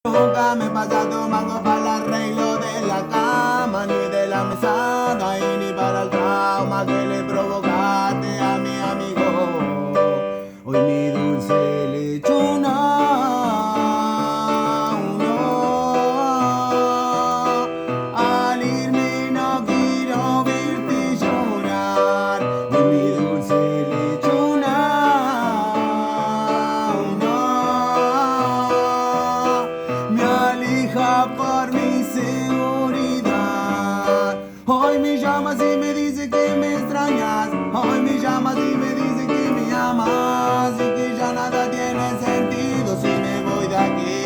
Nunca me pasa tomando para el arreglo de la cama, ni de la mesada, y ni para el trauma que le provocaste a mi amigo. Hoy mi dulce lechona, no, al irme no quiero verte llorar. Hoy mi dulce lechona, me aleja por mi seguridad. Hoy me llamas y me dice que me extrañas. Hoy me llamas y me dice que me amas y que ya nada tiene sentido si me voy de aquí.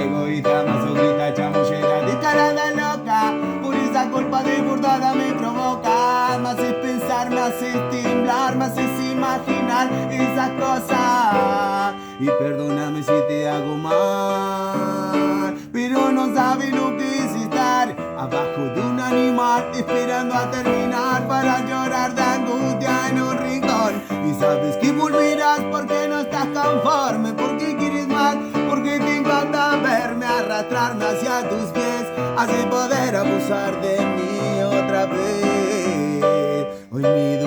Egoísta, masoquista, chamullera, de cara de loca. Por esa culpa desbordada me provoca. Me haces pensar, me haces temblar, me haces imaginar esas cosas. Y perdóname si te hago mal, pero no sabes lo que es estar abajo de un animal, esperando a terminar para llorar de angustia en un rincón. Y sabes que volverás porque no estás conforme, porque quieres más, porque te encanta verme arrastrarme hacia tus pies, así poder abusar de mí otra vez. Hoy mi